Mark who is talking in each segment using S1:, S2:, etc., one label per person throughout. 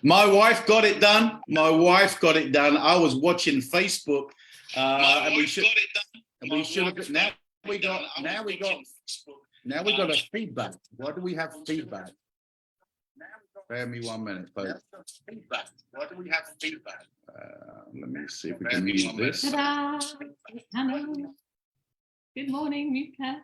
S1: My wife got it done. My wife got it done. I was watching Facebook, and we should have. Now we got a feedback. Why do we have feedback? Bear me 1 minute, folks. Why do we have feedback? Let me see if we can use this.
S2: Ta-da! Hello. Good morning, Mika.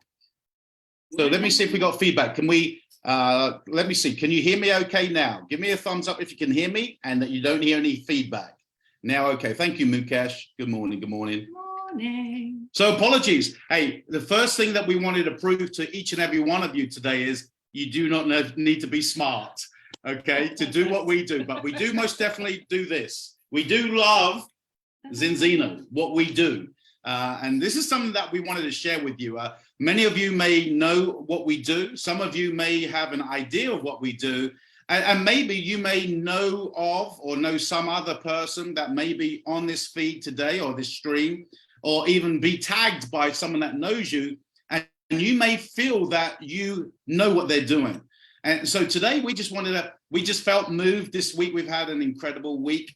S1: So let me see if we got feedback. Can we, let me see. Can you hear me okay now? Give me a thumbs up if you can hear me and that you don't hear any feedback. Now, okay. Thank you, Mukesh. Good morning. Good morning.
S2: Morning.
S1: So apologies. Hey, the first thing that we wanted to prove to each and every one of you today is you do not need to be smart, okay, to do what we do. But we do most definitely do this. We do love Zinzino, what we do. And this is something that we wanted to share with you. Many of you may know what we do. Some of you may have an idea of what we do. And maybe you may know of or know some other person that may be on this feed today or this stream, or even be tagged by someone that knows you. And you may feel that you know what they're doing. And so today we just felt moved. This week we've had an incredible week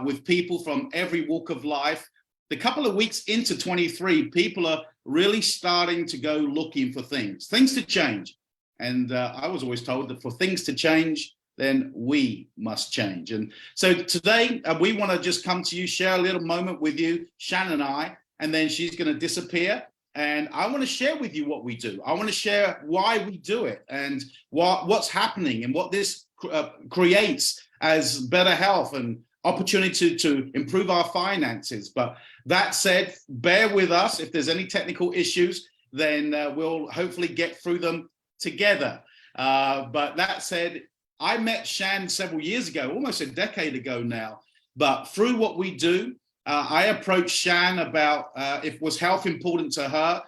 S1: with people from every walk of life. The couple of weeks into 23, people are really starting to go looking for things to change. And I was always told that for things to change, then we must change. And so today we want to just come to you, share a little moment with you, Shan and I, and then she's going to disappear. And I want to share with you what we do. I want to share why we do it and what's happening and what this creates as better health and opportunity to improve our finances. But that said, bear with us. If there's any technical issues, then we'll hopefully get through them together. But that said, I met Shan several years ago, almost a decade ago now. But through what we do, I approached Shan about if was health important to her,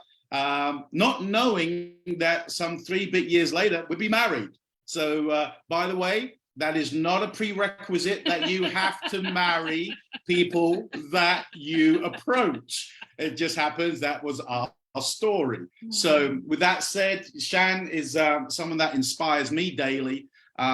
S1: not knowing that some 3 big years later we'd be married. So by the way, that is not a prerequisite that you have to marry people that you approach. It just happens that was our story. So with that said, Shan is someone that inspires me daily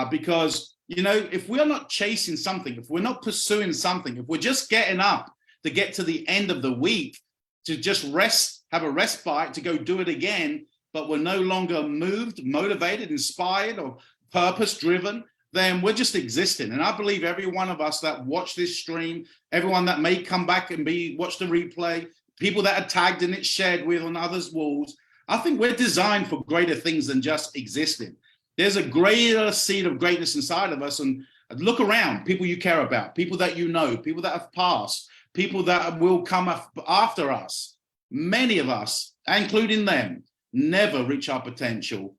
S1: because, you know, if we're not chasing something, if we're not pursuing something, if we're just getting up to get to the end of the week, to just rest, have a respite, to go do it again, but we're no longer moved, motivated, inspired, or purpose-driven, then we're just existing. And I believe every one of us that watch this stream, everyone that may come back and watch the replay, people that are tagged and it's shared with on others' walls, I think we're designed for greater things than just existing. There's a greater seed of greatness inside of us. And look around, people you care about, people that you know, people that have passed, people that will come after us. Many of us, including them, never reach our potential.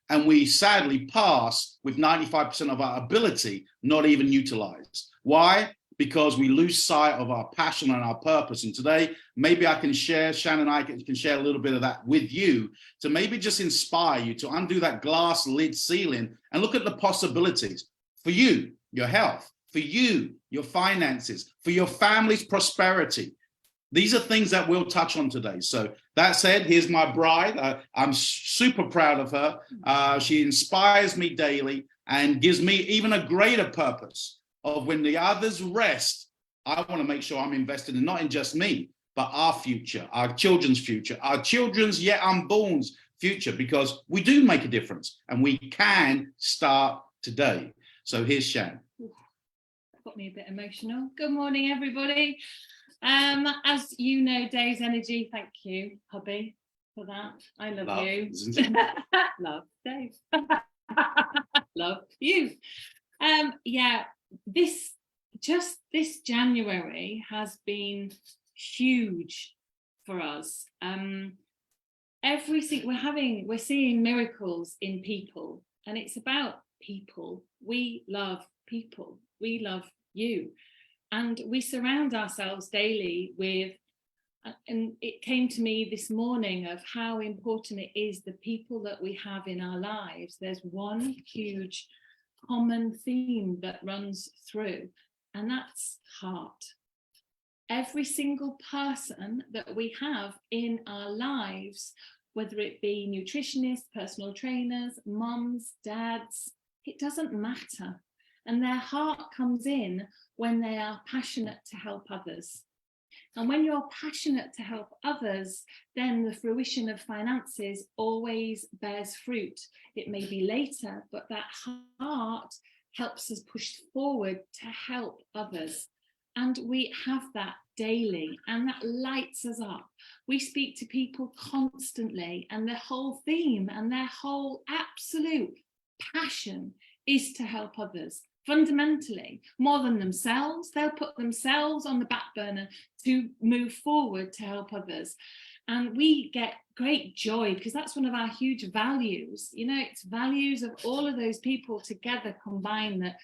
S1: And we sadly pass with 95% of our ability not even utilized. Why? Because we lose sight of our passion and our purpose. And today, maybe I can share, Shan and I can share a little bit of that with you to maybe just inspire you to undo that glass lid ceiling and look at the possibilities for you, your health, for you, your finances, for your family's prosperity. These are things that we'll touch on today. So that said, here's my bride. I'm super proud of her. She inspires me daily and gives me even a greater purpose of when the others rest. I want to make sure I'm invested in not in just me, but our future, our children's future, our children's yet unborn's future, because we do make a difference and we can start today. So here's Shan.
S2: Got me a bit emotional. Good morning, everybody. As you know, Dave's energy, thank you, hubby, for that. I love you. Love Dave. Love you. Yeah, this January has been huge for us. We're seeing miracles in people, and it's about people. We love people. We love you. And we surround ourselves daily with, and it came to me this morning of how important it is the people that we have in our lives. There's one huge common theme that runs through, and that's heart. Every single person that we have in our lives, whether it be nutritionists, personal trainers, mums, dads, it doesn't matter. and their heart comes in when they are passionate to help others. And when you're passionate to help others, then the fruition of finances always bears fruit. It may be later, but that heart helps us push forward to help others. And we have that daily, and that lights us up. We speak to people constantly, and their whole theme and their whole absolute passion is to help others. Fundamentally, more than themselves, they'll put themselves on the back burner to move forward to help others. And we get great joy because that's one of our huge values. You know, it's values of all of those people together combined that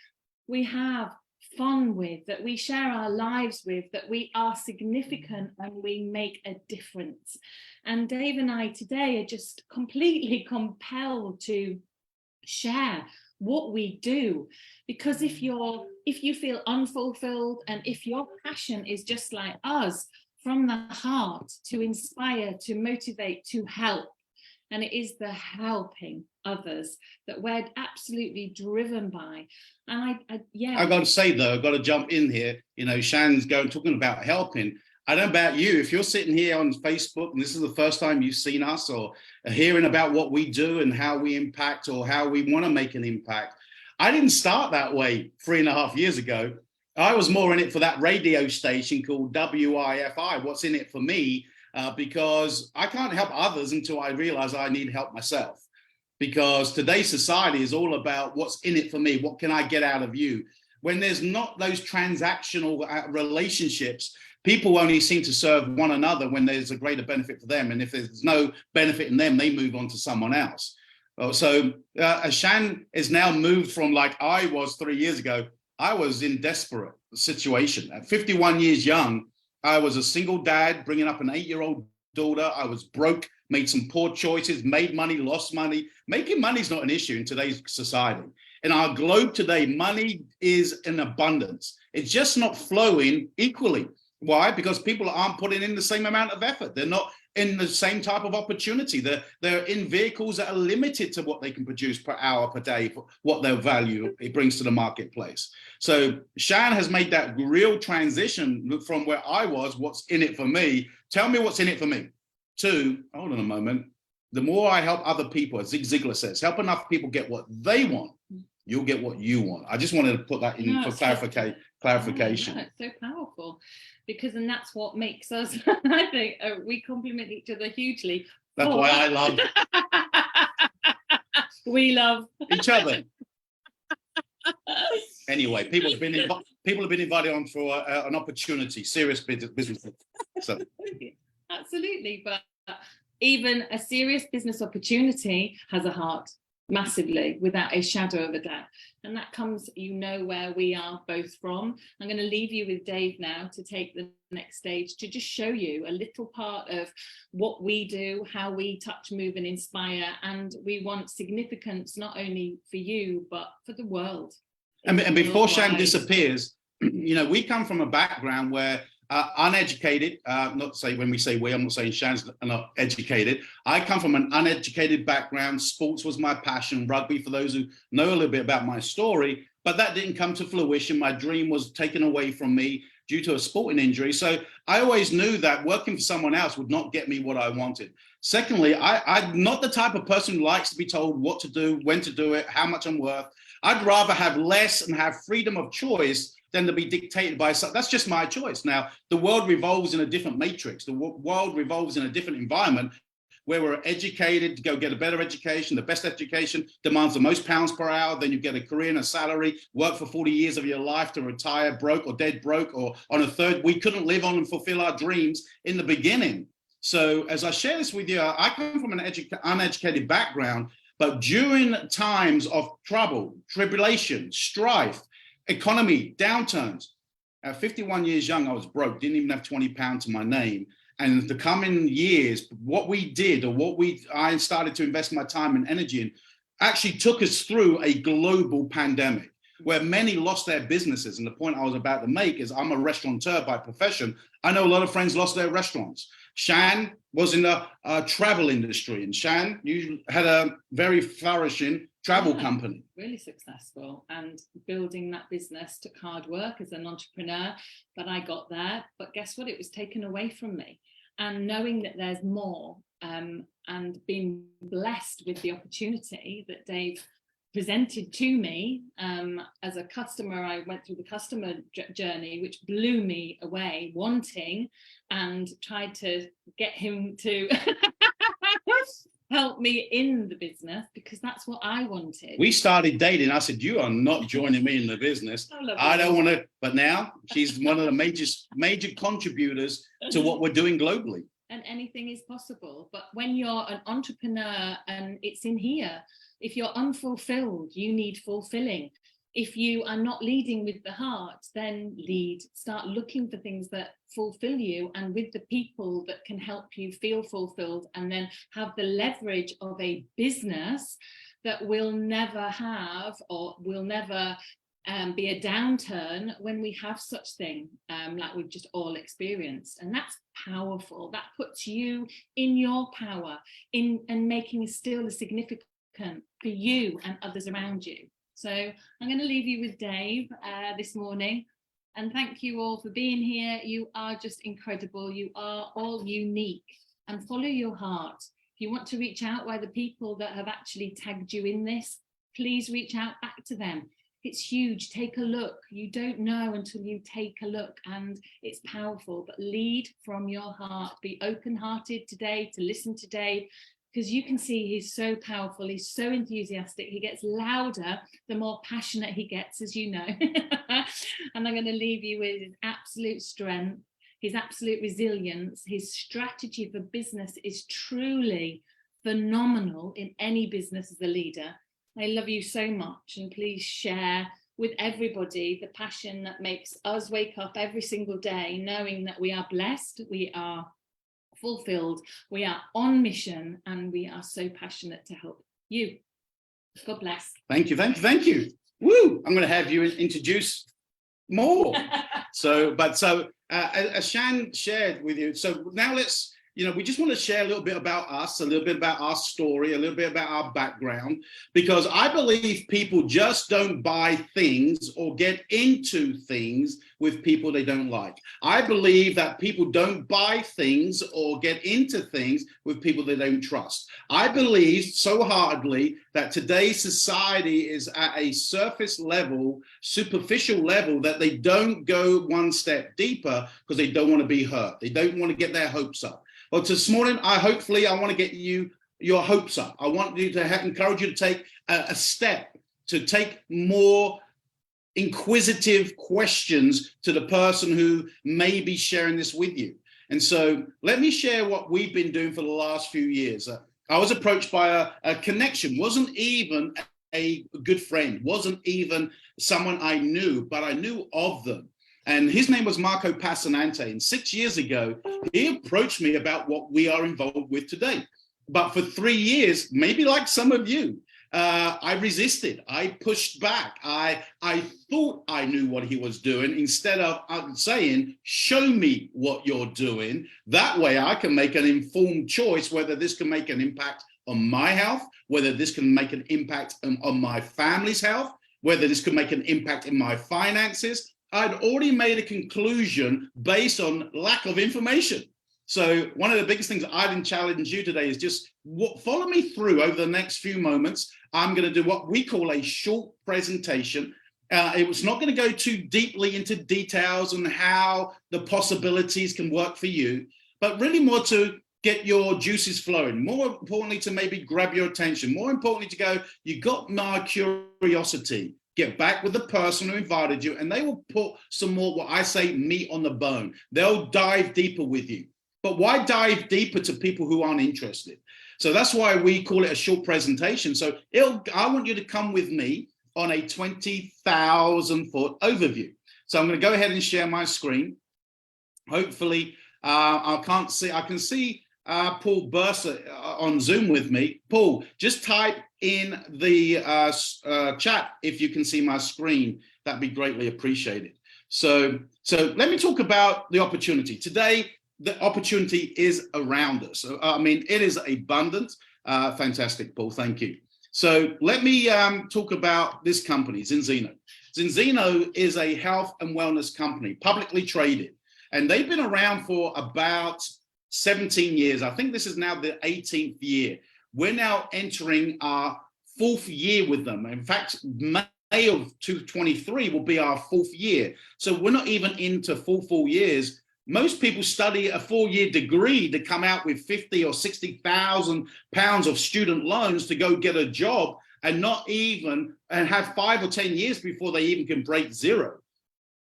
S2: we have fun with, that we share our lives with, that we are significant and we make a difference. And Dave and I today are just completely compelled to share what we do, because if you feel unfulfilled, and if your passion is just like us, from the heart, to inspire, to motivate, to help, and it is the helping others that we're absolutely driven by. And
S1: I've got to say though, I've got to jump in here. You know, Shannon's talking about helping. I don't know about you, if you're sitting here on Facebook and this is the first time you've seen us or hearing about what we do and how we impact or how we want to make an impact. I didn't start that way 3.5 years ago. I was more in it for that radio station called WIFI, What's in It for Me, because I can't help others until I realize I need help myself. Because today's society is all about what's in it for me, what can I get out of you? When there's not those transactional relationships, people only seem to serve one another when there's a greater benefit for them. And if there's no benefit in them, they move on to someone else. So Shan is now moved from like I was 3 years ago. I was in desperate situation. At 51 years young, I was a single dad bringing up an 8-year-old daughter. I was broke, made some poor choices, made money, lost money. Making money is not an issue in today's society. In our globe today, money is in abundance. It's just not flowing equally. Why? Because people aren't putting in the same amount of effort. They're not in the same type of opportunity. They're in vehicles that are limited to what they can produce per hour, per day, for what their value it brings to the marketplace. So Shan has made that real transition from where I was, what's in it for me. Tell me what's in it for me. To, hold on a moment, the more I help other people, as Zig Ziglar says, help enough people get what they want, you'll get what you want. I just wanted to put that in for clarification.
S2: No, it's so powerful, because and that's what makes us, I think, we complement each other hugely.
S1: That's why I love
S2: we love
S1: each other. Anyway, people have been invited on for an opportunity, serious business. So
S2: absolutely, but even a serious business opportunity has a heart, massively, without a shadow of a doubt. And that comes, you know, where we are both from. I'm going to leave you with Dave now to take the next stage, to just show you a little part of what we do, how we touch, move and inspire. And we want significance not only for you, but for the world.
S1: And before Shan disappears, you know, we come from a background where uneducated, not say when we say we, I'm not saying Shan's not educated. I come from an uneducated background. Sports was my passion, rugby, for those who know a little bit about my story, but that didn't come to fruition. My dream was taken away from me due to a sporting injury. So I always knew that working for someone else would not get me what I wanted. Secondly, I'm not the type of person who likes to be told what to do, when to do it, how much I'm worth. I'd rather have less and have freedom of choice than to be dictated by something. That's just my choice. Now, the world revolves in a different matrix. The world revolves in a different environment where we're educated to go get a better education. The best education demands the most pounds per hour. Then you get a career and a salary, work for 40 years of your life to retire broke or dead broke or on a third. We couldn't live on and fulfill our dreams in the beginning. So as I share this with you, I come from an uneducated background, but during times of trouble, tribulation, strife, economy, downturns. At 51 years young, I was broke, didn't even have 20 pounds to my name. And the coming years, what we did or I started to invest my time and energy in actually took us through a global pandemic where many lost their businesses. And the point I was about to make is I'm a restaurateur by profession. I know a lot of friends lost their restaurants. Shan was in the travel industry. And Shan, you had a very flourishing travel
S2: Yeah,
S1: company.
S2: really successful, and building that business took hard work as an entrepreneur, but I got there. But guess what? It was taken away from me. And knowing that there's more, and being blessed with the opportunity that Dave presented to me as a customer, I went through the customer journey, which blew me away, wanting, and tried to get him to help me in the business, because that's what I wanted.
S1: We started dating. I said, you are not joining me in the business. I don't want to. But now she's one of the major contributors to what we're doing globally.
S2: And anything is possible. But when you're an entrepreneur, and it's in here, if you're unfulfilled, you need fulfilling. If you are not leading with the heart, then lead. Start looking for things that fulfill you, and with the people that can help you feel fulfilled, and then have the leverage of a business that will never have, or will never be a downturn when we have such thing, like we've just all experienced. And that's powerful. That puts you in your power, and making still a significant for you and others around you. So I'm going to leave you with Dave this morning, and thank you all for being here. You are just incredible. You are all unique, and follow your heart. If you want to reach out by the people that have actually tagged you in this, please reach out back to them. It's huge. Take a look. You don't know until you take a look, and it's powerful. But lead from your heart. Be open-hearted today to listen to Dave, because you can see he's so powerful. He's so enthusiastic. He gets louder the more passionate he gets, as you know. And I'm going to leave you with his absolute strength, his absolute resilience. His strategy for business is truly phenomenal in any business as a leader. I love you so much, and please share with everybody the passion that makes us wake up every single day knowing that we are blessed, we are fulfilled, we are on mission, and we are so passionate to help you. God bless.
S1: Thank you. Woo! I'm going to have you introduce more. As Shan shared with you, so now let's, we just want to share a little bit about us, a little bit about our story, a little bit about our background, because I believe people just don't buy things or get into things with people they don't like. I believe that people don't buy things or get into things with people they don't trust. I believe so heartedly that today's society is at a surface level, superficial level, that they don't go one step deeper because they don't want to be hurt. They don't want to get their hopes up. Well, this morning, I want to get your hopes up. I want you to encourage you to take a step, to take more inquisitive questions to the person who may be sharing this with you. And so let me share what we've been doing for the last few years. I was approached by a connection, wasn't even a good friend, wasn't even someone I knew, but I knew of them. And his name was Marco Passanante. And 6 years ago, he approached me about what we are involved with today. But for 3 years, maybe like some of you, I resisted. I pushed back. I thought I knew what he was doing, instead of saying, show me what you're doing. That way I can make an informed choice whether this can make an impact on my health, whether this can make an impact on my family's health, whether this can make an impact in my finances. I'd already made a conclusion based on lack of information. So one of the biggest things I'd challenge you today is just follow me through over the next few moments. I'm going to do what we call a short presentation. It was not going to go too deeply into details on how the possibilities can work for you, but really more to get your juices flowing. More importantly, to maybe grab your attention. More importantly, to go, you got my curiosity. Get back with the person who invited you, and they will put some more, what I say, meat on the bone. They'll dive deeper with you. But why dive deeper to people who aren't interested? So that's why we call it a short presentation. So I want you to come with me on a 20,000-foot overview. So I'm going to go ahead and share my screen. Hopefully, I can see Paul Bursa on Zoom with me. Paul, just type in the chat if you can see my screen. That'd be greatly appreciated. So let me talk about the opportunity. Today, the opportunity is around us. I mean, it is abundant. Fantastic, Paul. Thank you. So let me talk about this company, Zinzino. Zinzino is a health and wellness company, publicly traded, and they've been around for about 17 years. I think this is now the 18th year. We're now entering our 4th year with them. In fact, May of 2023 will be our 4th year. So we're not even into full years. Most people study a 4-year degree to come out with 50 or 60,000 pounds of student loans to go get a job, and not even and have 5 or 10 years before they even can break zero.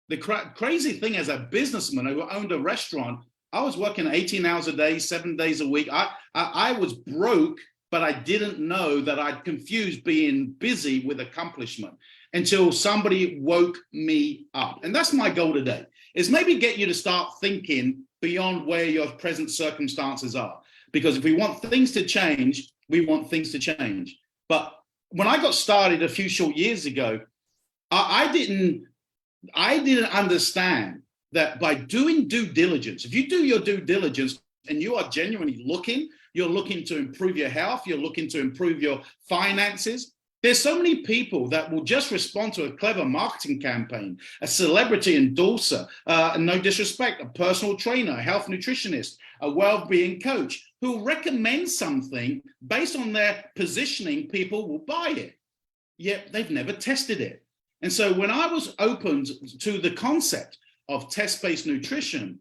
S1: The crazy thing, as a businessman who owned a restaurant, I was working 18 hours a day, 7 days a week. I was broke, but I didn't know that I'd confused being busy with accomplishment until somebody woke me up. And that's my goal today, is maybe get you to start thinking beyond where your present circumstances are. Because if we want things to change, we want things to change. But when I got started a few short years ago, I didn't understand that by doing due diligence, if you do your due diligence and you are genuinely looking, you're looking to improve your health, you're looking to improve your finances. There's so many people that will just respond to a clever marketing campaign, a celebrity endorser, no disrespect, a personal trainer, a health nutritionist, a well-being coach, who recommend something based on their positioning. People will buy it, yet they've never tested it. And so when I was opened to the concept of test-based nutrition,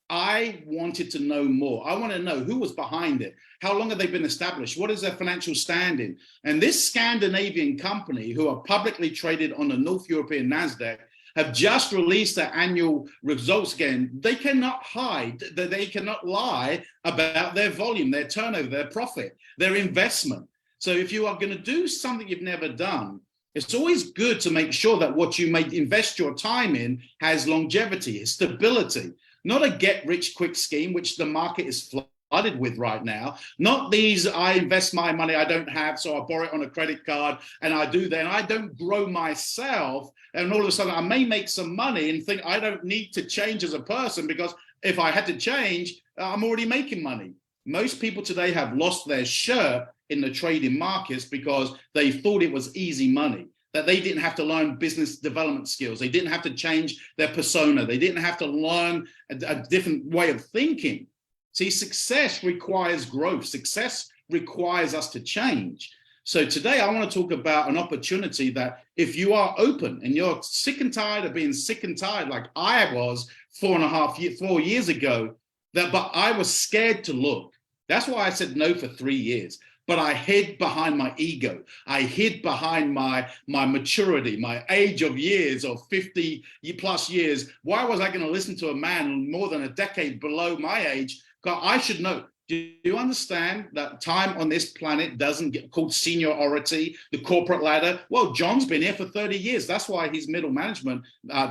S1: I wanted to know more. I want to know who was behind it. How long have they been established? What is their financial standing? And this Scandinavian company, who are publicly traded on the North European NASDAQ, have just released their annual results again. They cannot hide, they cannot lie about their volume, their turnover, their profit, their investment. So if you are going to do something you've never done, it's always good to make sure that what you may invest your time in has longevity, stability, not a get-rich-quick scheme, which the market is flooded with right now. Not these, I invest my money I don't have, so I borrow it on a credit card, and I do that, and I don't grow myself, and all of a sudden I may make some money and think I don't need to change as a person, because if I had to change, I'm already making money. Most people today have lost their shirt in the trading markets because they thought it was easy money, that they didn't have to learn business development skills. They didn't have to change their persona. They didn't have to learn a different way of thinking. See, success requires growth. Success requires us to change. So today I want to talk about an opportunity that if you are open and you're sick and tired of being sick and tired, like I was 4 years ago, but I was scared to look. That's why I said no for 3 years. But I hid behind my ego. I hid behind my maturity, my age of years of 50 plus years. Why was I going to listen to a man more than a decade below my age? Because I should know. Do you understand that time on this planet doesn't get called seniority, the corporate ladder? Well, John's been here for 30 years. That's why he's middle management,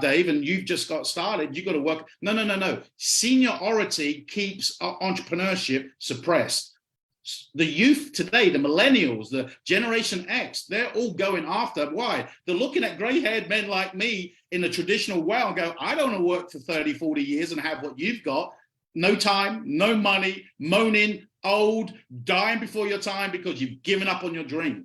S1: Dave, and you've just got started. You've got to work. No. Seniority keeps entrepreneurship suppressed. The youth today, the millennials, the Generation X, they're all going after. Why? They're looking at gray-haired men like me in the traditional way and go, I don't want to work for 30, 40 years and have what you've got. No time, no money, moaning, old, dying before your time because you've given up on your dream.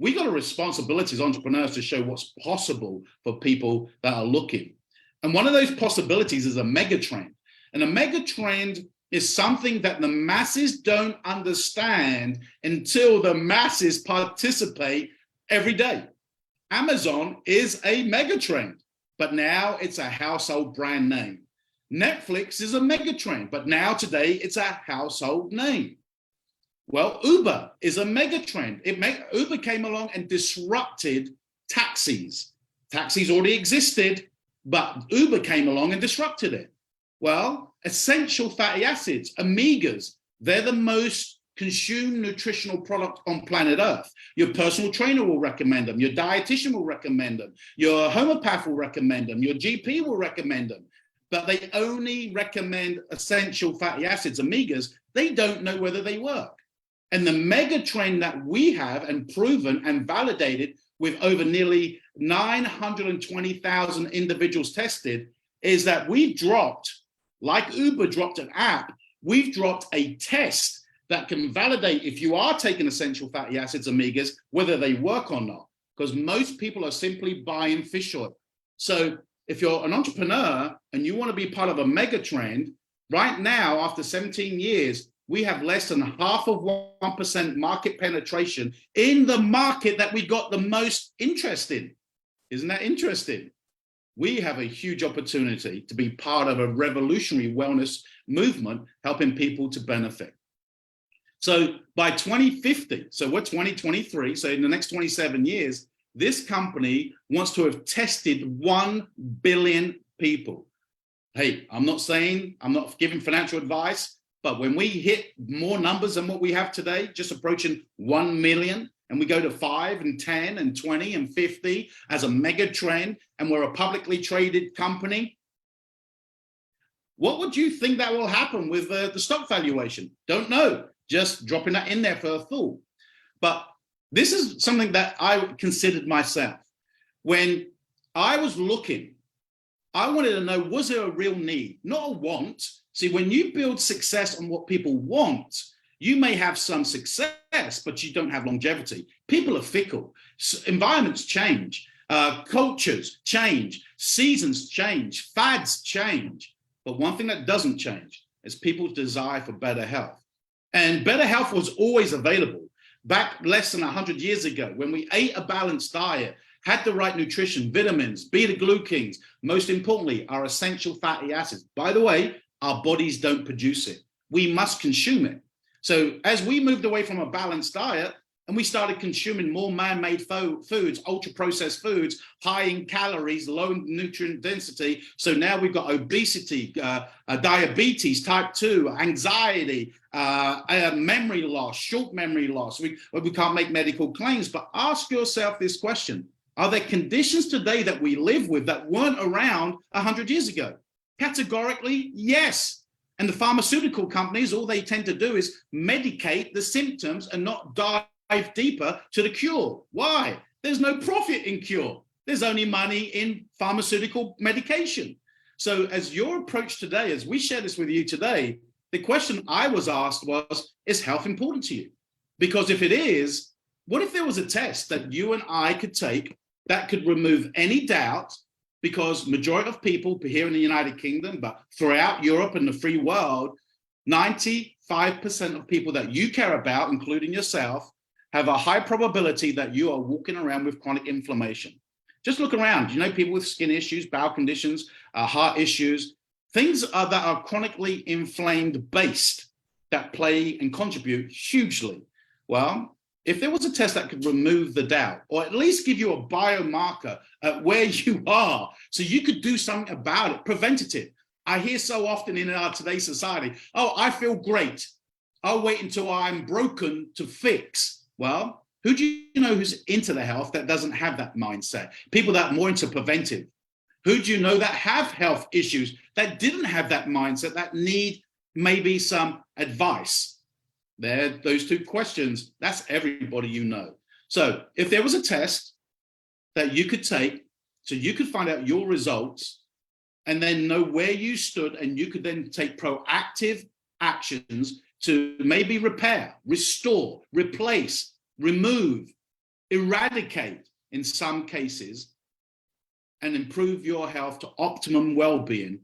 S1: We got a responsibility as entrepreneurs to show what's possible for people that are looking. And one of those possibilities is a mega trend. And a mega trend is something that the masses don't understand until the masses participate every day. Amazon is a mega trend, but now it's a household brand name. Netflix is a mega trend, but now today it's a household name. Well, Uber is a mega trend. Uber came along and disrupted taxis. Taxis already existed, but Uber came along and disrupted it. Well, essential fatty acids, omegas, they're the most consumed nutritional product on planet Earth. Your personal trainer will recommend them. Your dietitian will recommend them. Your homeopath will recommend them. Your GP will recommend them. But they only recommend essential fatty acids, omegas. They don't know whether they work. And the mega trend that we have and proven and validated with over nearly 920,000 individuals tested is that we've dropped, like Uber dropped an app, we've dropped a test that can validate if you are taking essential fatty acids, omegas, whether they work or not, because most people are simply buying fish oil. So if you're an entrepreneur and you want to be part of a mega trend, right now, after 17 years, we have less than 0.5% market penetration in the market that we got the most interest in. Isn't that interesting? We have a huge opportunity to be part of a revolutionary wellness movement, helping people to benefit. So by 2050, so we're 2023, so in the next 27 years, this company wants to have tested 1 billion people. Hey, I'm not giving financial advice, but when we hit more numbers than what we have today, just approaching 1 million, and we go to 5 and 10 and 20 and 50 as a mega trend, and we're a publicly traded company, what would you think that will happen with the stock valuation? Don't know, just dropping that in there for a thought. But this is something that I considered myself. When I was looking, I wanted to know, was there a real need, not a want? See, when you build success on what people want, you may have some success, but you don't have longevity. People are fickle. Environments change. Cultures change. Seasons change. Fads change. But one thing that doesn't change is people's desire for better health. And better health was always available. Back less than 100 years ago, when we ate a balanced diet, had the right nutrition, vitamins, beta-glucans, most importantly, our essential fatty acids. By the way, our bodies don't produce it. We must consume it. So as we moved away from a balanced diet and we started consuming more man-made foods, ultra-processed foods, high in calories, low nutrient density. So now we've got obesity, diabetes, type 2, anxiety, memory loss, short memory loss. We can't make medical claims, but ask yourself this question. Are there conditions today that we live with that weren't around 100 years ago? Categorically, yes. And the pharmaceutical companies, all they tend to do is medicate the symptoms and not dive deeper to the cure. Why? There's no profit in cure. There's only money in pharmaceutical medication. So as your approach today, as we share this with you today, the question I was asked was, is health important to you? Because if it is, what if there was a test that you and I could take that could remove any doubt? Because majority of people here in the United Kingdom, but throughout Europe and the free world, 95% of people that you care about, including yourself, have a high probability that you are walking around with chronic inflammation. Just look around. You know, people with skin issues, bowel conditions, heart issues, things that are chronically inflamed based that play and contribute hugely. Well, if there was a test that could remove the doubt, or at least give you a biomarker at where you are, so you could do something about it, preventative. I hear so often in our today's society, oh, I feel great. I'll wait until I'm broken to fix. Well, who do you know who's into the health that doesn't have that mindset? People that are more into preventive. Who do you know that have health issues that didn't have that mindset, that need maybe some advice? There, those two questions, that's everybody you know. So if there was a test that you could take, so you could find out your results and then know where you stood, and you could then take proactive actions to maybe repair, restore, replace, remove, eradicate in some cases, and improve your health to optimum well-being,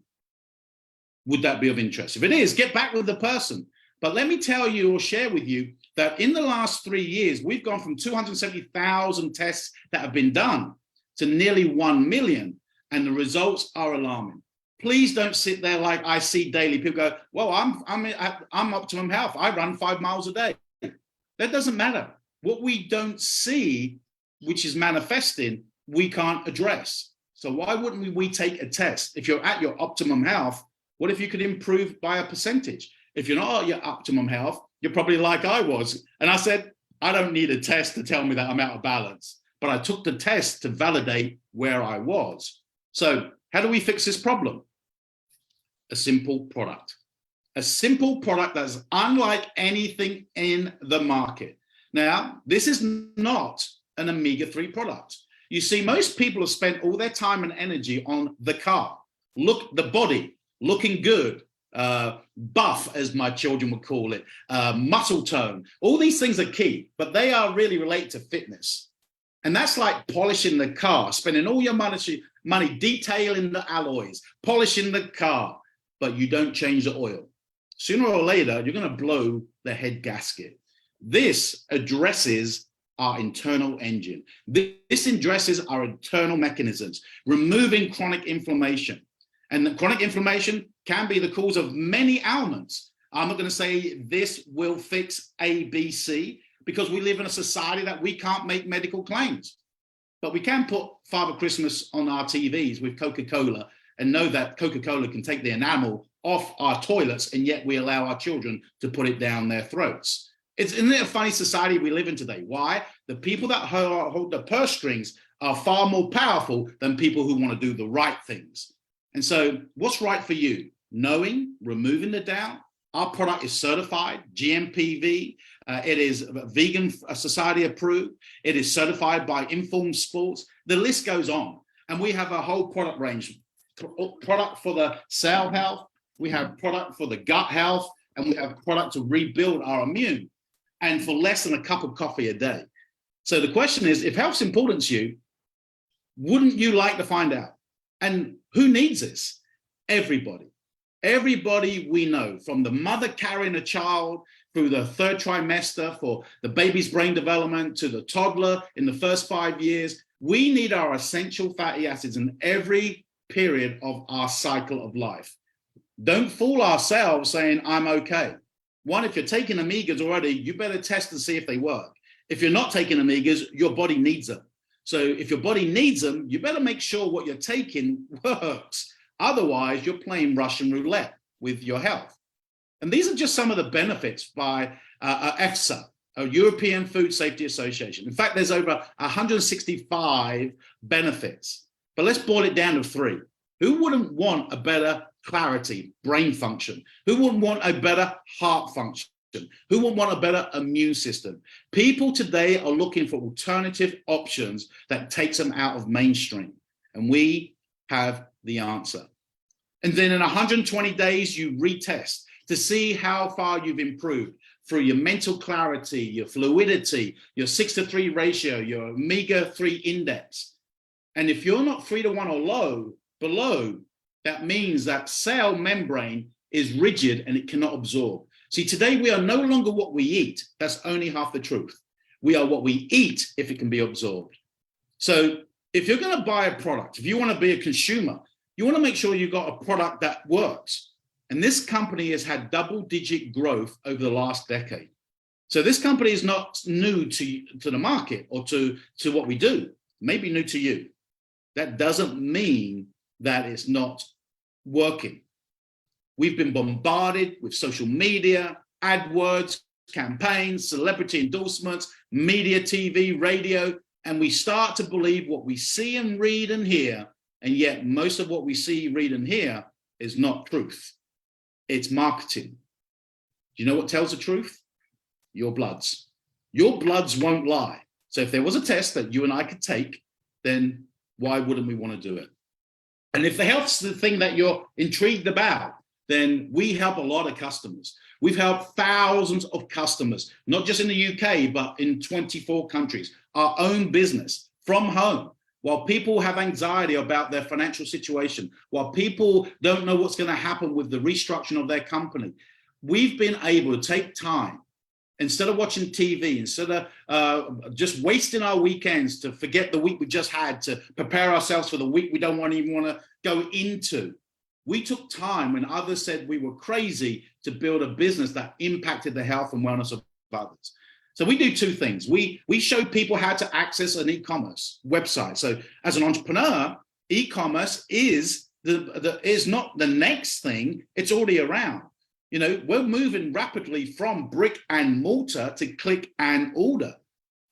S1: would that be of interest? If it is, get back with the person. But let me tell you or share with you that in the last 3 years, we've gone from 270,000 tests that have been done to nearly 1 million, and the results are alarming. Please don't sit there like I see daily. People go, well, I'm optimum health. I run 5 miles a day. That doesn't matter. What we don't see, which is manifesting, we can't address. So why wouldn't we take a test? If you're at your optimum health, what if you could improve by a percentage? If you're not at your optimum health, you're probably like I was. And I said, I don't need a test to tell me that I'm out of balance. But I took the test to validate where I was. So how do we fix this problem? A simple product. A simple product that's unlike anything in the market. Now, this is not an omega-3 product. You see, most people have spent all their time and energy on the car, the body, looking good, buff, as my children would call it, muscle tone. All these things are key, but they are really related to fitness. And that's like polishing the car, spending all your money detailing the alloys, polishing the car, but you don't change the oil. Sooner or later, you're going to blow the head gasket. This addresses our internal engine. This addresses our internal mechanisms, removing chronic inflammation. And the chronic inflammation can be the cause of many ailments. I'm not going to say this will fix A, B, C, because we live in a society that we can't make medical claims. But we can put Father Christmas on our TVs with Coca-Cola and know that Coca-Cola can take the enamel off our toilets, and yet we allow our children to put it down their throats. Isn't it a funny society we live in today? Why? The people that hold the purse strings are far more powerful than people who want to do the right things. And so what's right for you? Knowing, removing the doubt. Our product is certified, GMPV. It is vegan society approved. It is certified by Informed Sports. The list goes on. And we have a whole product range. Product for the cell health. We have product for the gut health. And we have product to rebuild our immune. And for less than a cup of coffee a day. So the question is, if health's important to you, wouldn't you like to find out? And who needs this? Everybody. Everybody we know, from the mother carrying a child through the third trimester for the baby's brain development to the toddler in the first 5 years, we need our essential fatty acids in every period of our cycle of life. Don't fool ourselves saying, I'm okay. One, if you're taking omegas already, you better test and see if they work. If you're not taking omegas, your body needs them. So if your body needs them, you better make sure what you're taking works. Otherwise, you're playing Russian roulette with your health. And these are just some of the benefits by EFSA, a European Food Safety Association. In fact, there's over 165 benefits. But let's boil it down to 3. Who wouldn't want a better clarity, brain function? Who wouldn't want a better heart function? Who wouldn't want a better immune system? People today are looking for alternative options that takes them out of mainstream. And we have the answer. And then in 120 days, you retest to see how far you've improved through your mental clarity, your fluidity, your 6:3 ratio, your omega-3 index. And if you're not 3:1 or below, that means that cell membrane is rigid and it cannot absorb. See, today we are no longer what we eat. That's only half the truth. We are what we eat if it can be absorbed. So if you're going to buy a product, if you want to be a consumer, you want to make sure you've got a product that works. And this company has had double-digit growth over the last decade. So this company is not new to the market or to what we do. Maybe new to you. That doesn't mean that it's not working. We've been bombarded with social media, AdWords, campaigns, celebrity endorsements, media, TV, radio, and we start to believe what we see and read and hear, and yet most of what we see, read, and hear is not truth. It's marketing. Do you know what tells the truth? Your bloods. Your bloods won't lie. So if there was a test that you and I could take, then why wouldn't we want to do it? And if the health's the thing that you're intrigued about, then we help a lot of customers. We've helped thousands of customers, not just in the UK, but in 24 countries, our own business from home. While people have anxiety about their financial situation, while people don't know what's going to happen with the restructuring of their company, we've been able to take time, instead of watching TV, instead of just wasting our weekends to forget the week we just had, to prepare ourselves for the week we don't even want to go into. We took time when others said we were crazy to build a business that impacted the health and wellness of others. So we do 2 things. We show people how to access an e-commerce website. So as an entrepreneur, e-commerce is not the next thing, it's already around. You know, we're moving rapidly from brick and mortar to click and order.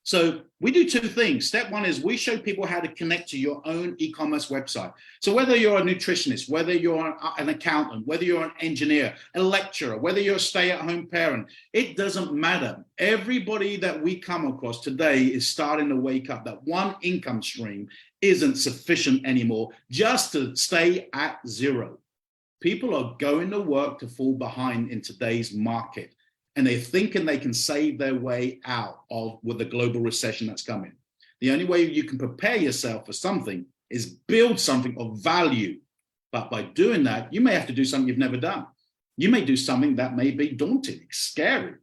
S1: So we do 2 things. Step 1 is we show people how to connect to your own e-commerce website. So whether you're a nutritionist, whether you're an accountant, whether you're an engineer, a lecturer, whether you're a stay-at-home parent, it doesn't matter. Everybody that we come across today is starting to wake up that one income stream isn't sufficient anymore just to stay at 0. People are going to work to fall behind in today's market, and they're thinking they can save their way out of with the global recession that's coming. The only way you can prepare yourself for something is build something of value. But by doing that, you may have to do something you've never done. You may do something that may be daunting, scary.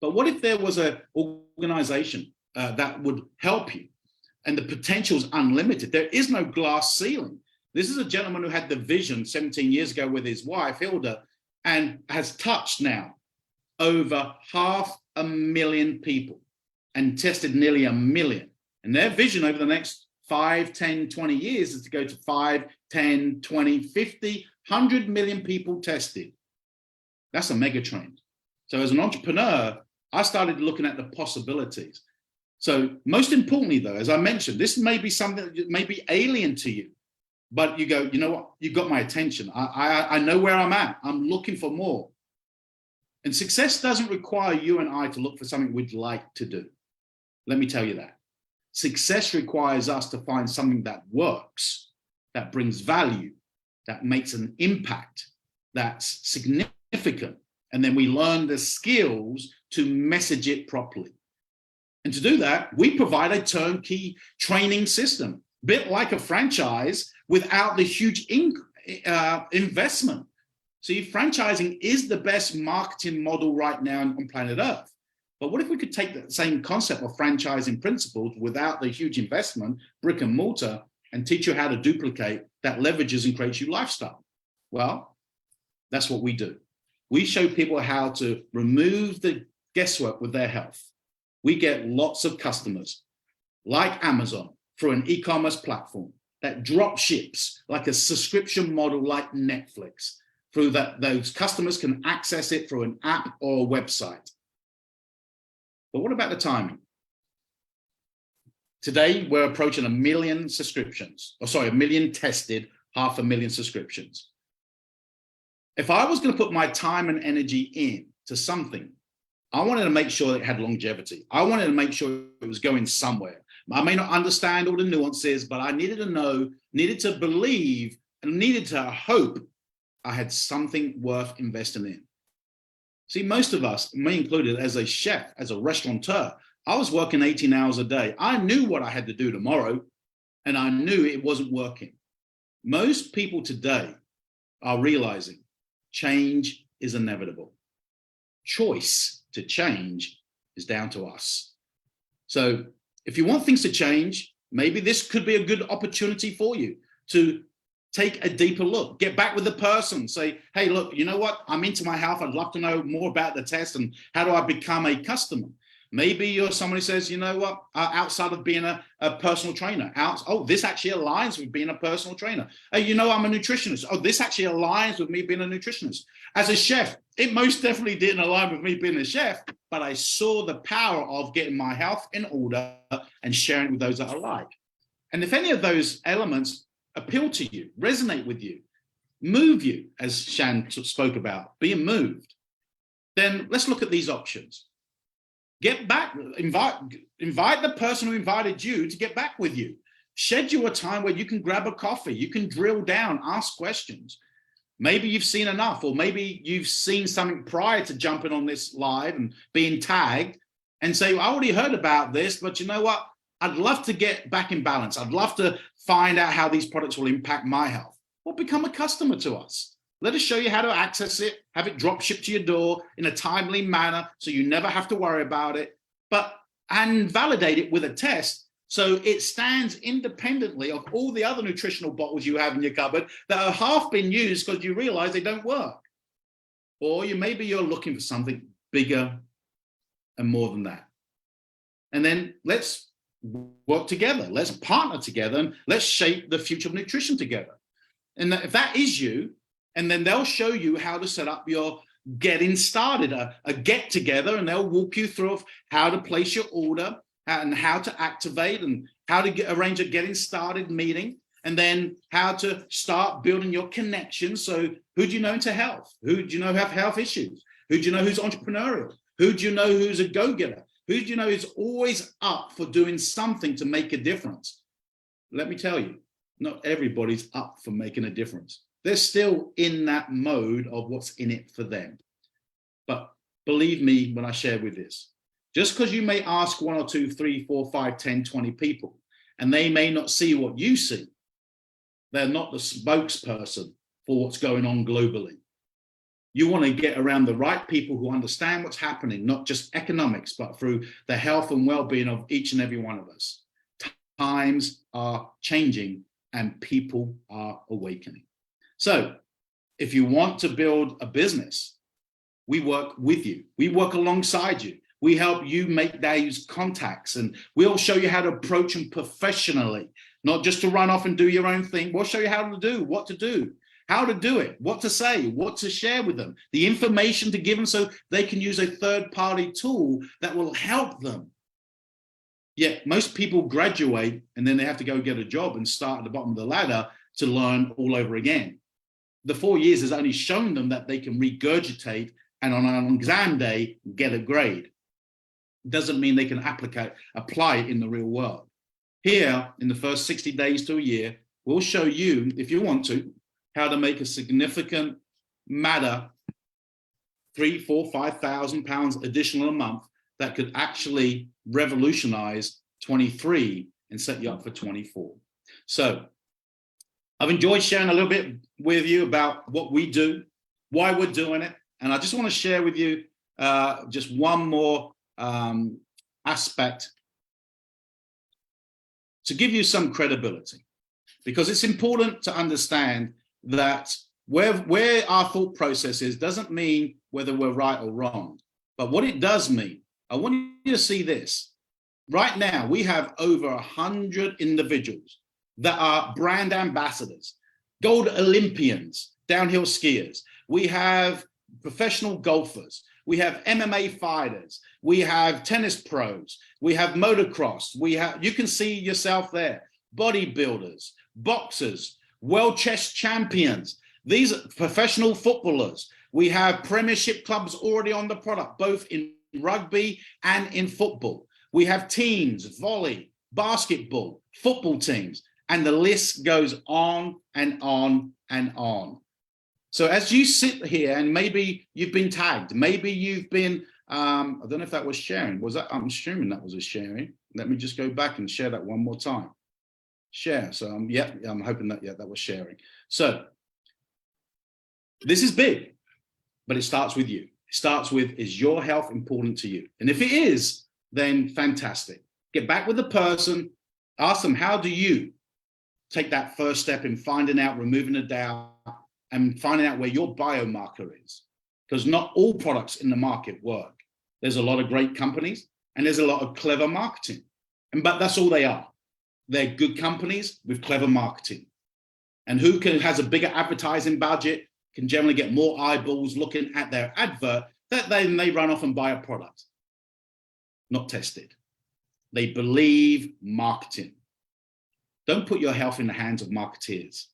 S1: But what if there was an organization that would help you, and the potential is unlimited? There is no glass ceiling. This is a gentleman who had the vision 17 years ago with his wife, Hilda, and has touched now over 500,000 people and tested nearly 1 million. And their vision over the next 5, 10, 20 years is to go to 5, 10, 20, 50, 100 million people tested. That's a mega trend. So as an entrepreneur, I started looking at the possibilities. So most importantly, though, as I mentioned, this may be something that may be alien to you, but you go, you know what, you got my attention. I know where I'm at. I'm looking for more. And success doesn't require you and I to look for something we'd like to do. Let me tell you that. Success requires us to find something that works, that brings value, that makes an impact, that's significant. And then we learn the skills to message it properly. And to do that, we provide a turnkey training system, a bit like a franchise without the huge investment. See, franchising is the best marketing model right now on planet Earth. But what if we could take that same concept of franchising principles without the huge investment, brick and mortar, and teach you how to duplicate that leverages and creates you lifestyle? Well, that's what we do. We show people how to remove the guesswork with their health. We get lots of customers like Amazon through an e-commerce platform that drop ships like a subscription model like Netflix. Through that, those customers can access it through an app or a website. But what about the timing? Today, we're approaching 1 million subscriptions, 1 million tested, 500,000 subscriptions. If I was going to put my time and energy into something, I wanted to make sure that it had longevity. I wanted to make sure it was going somewhere. I may not understand all the nuances, but I needed to know, needed to believe, and needed to hope I had something worth investing in. See, most of us, me included, as a chef, as a restaurateur, I was working 18 hours a day. I knew what I had to do tomorrow, and I knew it wasn't working. Most people today are realizing change is inevitable. Choice to change is down to us. So if you want things to change, maybe this could be a good opportunity for you to take a deeper look, get back with the person, say, hey, look, you know what? I'm into my health. I'd love to know more about the test and how do I become a customer? Maybe you're somebody who says, you know what, outside of being a personal trainer, this actually aligns with being a personal trainer. Hey, you know, I'm a nutritionist. Oh, this actually aligns with me being a nutritionist. As a chef, it most definitely didn't align with me being a chef, but I saw the power of getting my health in order and sharing it with those that I like. And if any of those elements appeal to you, resonate with you, move you, as Shan spoke about, being moved, then let's look at these options. Get back, invite the person who invited you to get back with you. Schedule a time where you can grab a coffee, you can drill down, ask questions. Maybe you've seen enough, or maybe you've seen something prior to jumping on this live and being tagged and say, well, I already heard about this, but you know what? I'd love to get back in balance. I'd love to find out how these products will impact my health. Well, become a customer to us. Let us show you how to access it, have it drop shipped to your door in a timely manner so you never have to worry about it, and validate it with a test so it stands independently of all the other nutritional bottles you have in your cupboard that are half been used because you realize they don't work. Or maybe you're looking for something bigger and more than that. And then let's work together. Let's partner together and let's shape the future of nutrition together. And if that is you, and then they'll show you how to set up your getting started, a get together, and they'll walk you through how to place your order and how to activate and how to arrange a getting started meeting, and then how to start building your connections. So who do you know into health? Who do you know have health issues? Who do you know who's entrepreneurial? Who do you know who's a go-getter? Who do you know is always up for doing something to make a difference? Let me tell you, not everybody's up for making a difference. They're still in that mode of what's in it for them. But believe me when I share with this, just because you may ask 1 or 2, 3, 4, 5, 10, 20 people, and they may not see what you see, they're not the spokesperson for what's going on globally. You want to get around the right people who understand what's happening, not just economics, but through the health and well-being of each and every one of us. Times are changing and people are awakening. So if you want to build a business, we work with you. We work alongside you. We help you make those contacts, and we'll show you how to approach them professionally, not just to run off and do your own thing. We'll show you how to do, what to do, how to do it, what to say, what to share with them, the information to give them so they can use a third-party tool that will help them. Yet most people graduate and then they have to go get a job and start at the bottom of the ladder to learn all over again. The 4 years has only shown them that they can regurgitate and on an exam day get a grade. Doesn't mean they can apply it in the real world. Here, in the first 60 days to a year, we'll show you, if you want to, how to make a significant matter, 3, 4, 5,000 pounds additional a month that could actually revolutionize 23 and set you up for 24. So I've enjoyed sharing a little bit with you about what we do, why we're doing it. And I just want to share with you just one more aspect to give you some credibility, because it's important to understand that where our thought process is doesn't mean whether we're right or wrong. But what it does mean, I want you to see this. Right now, we have over 100 individuals that are brand ambassadors, gold Olympians, downhill skiers. We have professional golfers. We have MMA fighters. We have tennis pros. We have motocross. You can see yourself there, bodybuilders, boxers, world chess champions. These are professional footballers. We have premiership clubs already on the product, both in rugby and in football. We have teams, volley, basketball, football teams, and the list goes on and on and on. So as you sit here and maybe you've been tagged, maybe you've been, I don't know if that was sharing. Was that, I'm assuming that was a sharing. Let me just go back and share that one more time. Share. So I'm hoping that, that was sharing. So this is big, but it starts with you. It starts with, is your health important to you? And if it is, then fantastic. Get back with the person, ask them, how do you take that first step in finding out, removing the doubt, and finding out where your biomarker is? Because not all products in the market work. There's a lot of great companies and there's a lot of clever marketing. But that's all they are. They're good companies with clever marketing. And who has a bigger advertising budget can generally get more eyeballs looking at their advert that then they run off and buy a product. Not tested. They believe marketing. Don't put your health in the hands of marketeers.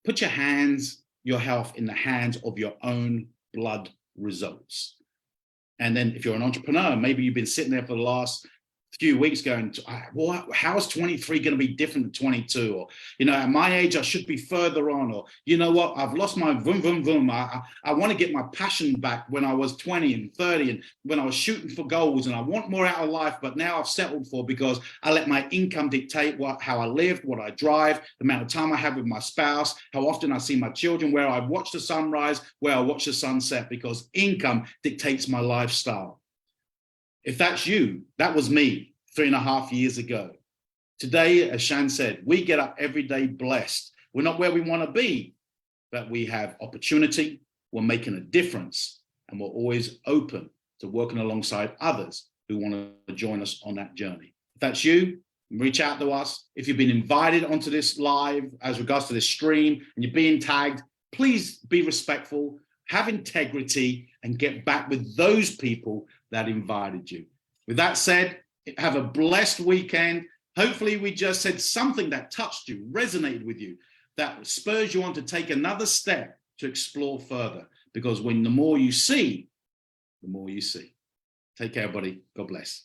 S1: Put your health in the hands of your own blood results. And then if you're an entrepreneur, maybe you've been sitting there for the last few weeks going, well, how is 23 going to be different than 22? Or, at my age, I should be further on. Or, you know what, I've lost my vroom, vroom, vroom. I want to get my passion back when I was 20 and 30 and when I was shooting for goals, and I want more out of life, but now I've settled for because I let my income dictate how I live, what I drive, the amount of time I have with my spouse, how often I see my children, where I watch the sunrise, where I watch the sunset, because income dictates my lifestyle. If that's you, that was me 3.5 years ago. Today, as Shan said, we get up every day blessed. We're not where we want to be, but we have opportunity, we're making a difference, and we're always open to working alongside others who want to join us on that journey. If that's you, reach out to us. If you've been invited onto this live as regards to this stream and you're being tagged, please be respectful, have integrity, and get back with those people that invited you. With that said, have a blessed weekend. Hopefully we just said something that touched you, resonated with you, that spurs you on to take another step to explore further. Because when the more you see, the more you see. Take care, buddy. God bless.